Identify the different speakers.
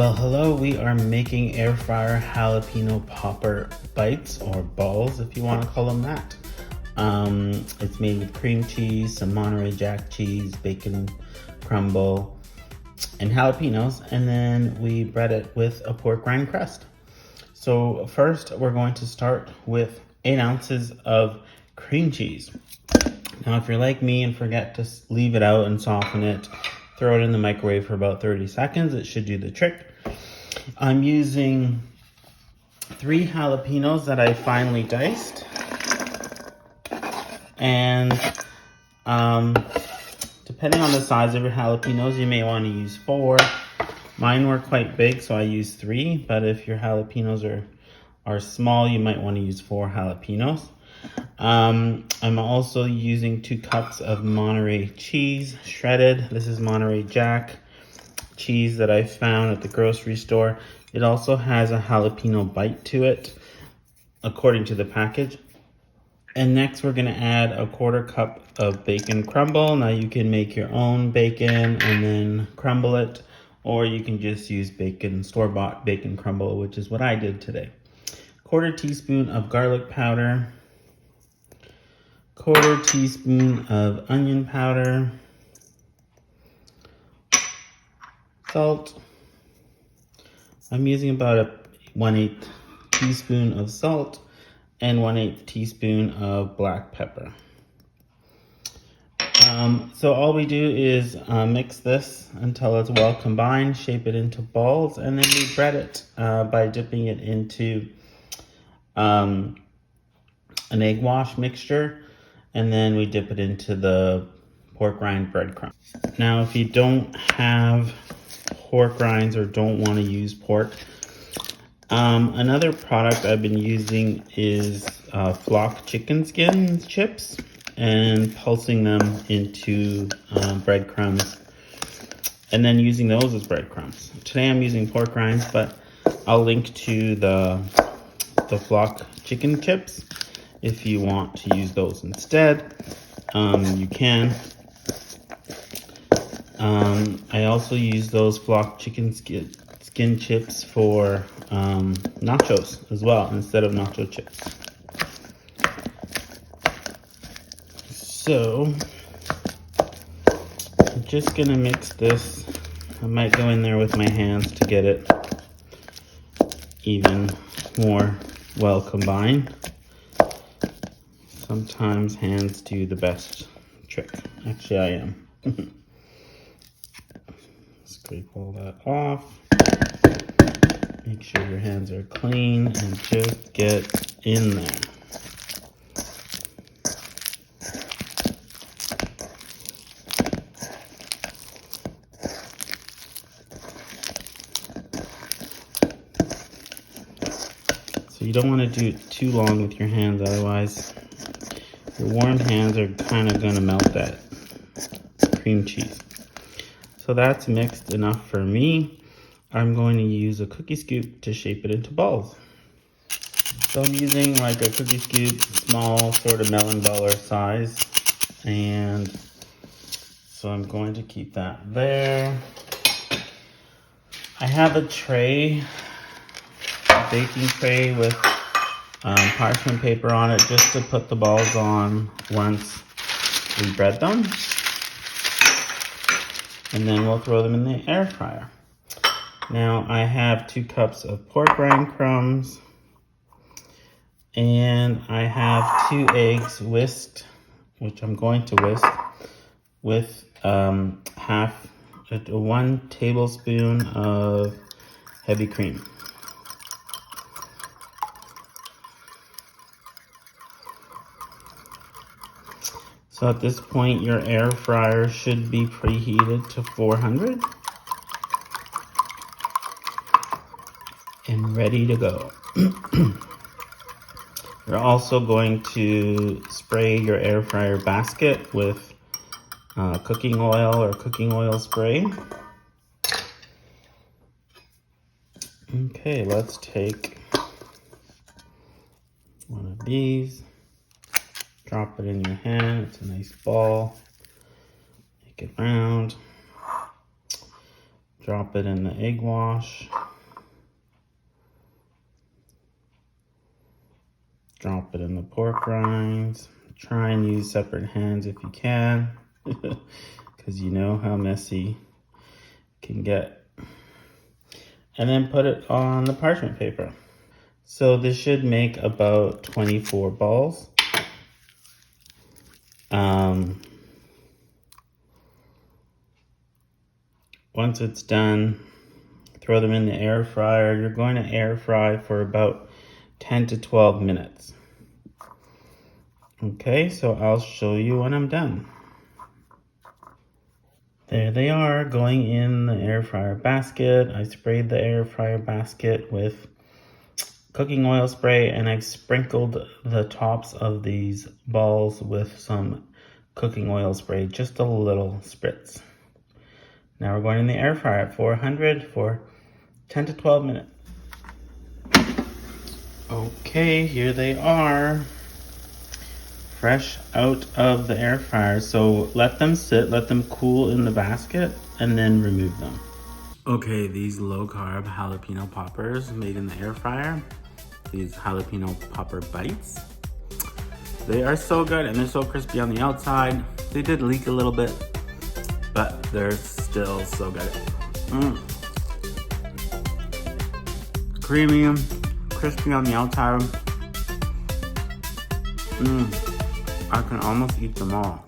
Speaker 1: Well, hello, we are making air fryer jalapeno popper bites, or balls if you want to call them that. It's made with cream cheese, some Monterey Jack cheese, bacon crumble, and jalapenos, and then we bread it with a pork rind crust. So first we're going to start with 8 ounces of cream cheese. Now if you're like me and forget to leave it out and soften it, throw it in the microwave for about 30 seconds. It should do the trick. I'm using 3 jalapenos that I finely diced. And depending on the size of your jalapenos, you may want to use 4. Mine were quite big, so I used 3. But if your jalapenos are small, you might want to use 4 jalapenos. I'm also using 2 cups of Monterey cheese, shredded. This is Monterey Jack cheese that I found at the grocery store. It also has a jalapeno bite to it, according to the package. And next we're gonna add a 1/4 cup of bacon crumble. Now you can make your own bacon and then crumble it, or you can just use store-bought bacon crumble, which is what I did today. 1/4 teaspoon of garlic powder, 1/4 teaspoon of onion powder, salt. I'm using about a 1/8 teaspoon of salt and 1/8 teaspoon of black pepper. So all we do is mix this until it's well combined, shape it into balls, and then we bread it by dipping it into an egg wash mixture, and then we dip it into the pork rind breadcrumb. Now, if you don't have pork rinds or don't want to use pork, another product I've been using is flock chicken skin chips and pulsing them into breadcrumbs and then using those as breadcrumbs. Today I'm using pork rinds, but I'll link to the flock chicken chips. If you want to use those instead, you can. I also use those flock chicken skin chips for nachos as well, instead of nacho chips. So I'm just gonna mix this. I might go in there with my hands to get it even more well combined. Sometimes hands do the best trick. Actually, I am. Scrape all that off. Make sure your hands are clean and just get in there. So you don't want to do it too long with your hands, otherwise your warm hands are kind of going to melt that cream cheese. So that's mixed enough for me. I'm going to use a cookie scoop to shape it into balls. So I'm using like a cookie scoop, small sort of melon baller size. And so I'm going to keep that there. I have a tray, a baking tray with parchment paper on it, just to put the balls on once we bread them. And then we'll throw them in the air fryer. Now I have 2 cups of pork rind crumbs, and I have 2 eggs whisked, which I'm going to whisk with 1 tablespoon of heavy cream. So at this point, your air fryer should be preheated to 400 and ready to go. You're also going to spray your air fryer basket with cooking oil or cooking oil spray. Okay, let's take one of these. Drop it in your hand. It's a nice ball. Make it round. Drop it in the egg wash. Drop it in the pork rinds. Try and use separate hands if you can, because you know how messy it can get. And then put it on the parchment paper. So this should make about 24 balls. Once it's done, throw them in the air fryer. You're going to air fry for about 10 to 12 minutes. Okay, so I'll show you when I'm done. There they are, going in the air fryer basket. I sprayed the air fryer basket with cooking oil spray, and I've sprinkled the tops of these balls with some cooking oil spray, just a little spritz. Now we're going in the air fryer at 400 for 10 to 12 minutes. Okay, here they are, fresh out of the air fryer. So let them sit, let them cool in the basket, and then remove them. Okay, these low carb jalapeno poppers made in the air fryer, these jalapeno popper bites. They are so good, and they're so crispy on the outside. They did leak a little bit, but they're still so good. Creamy, crispy on the outside. I can almost eat them all.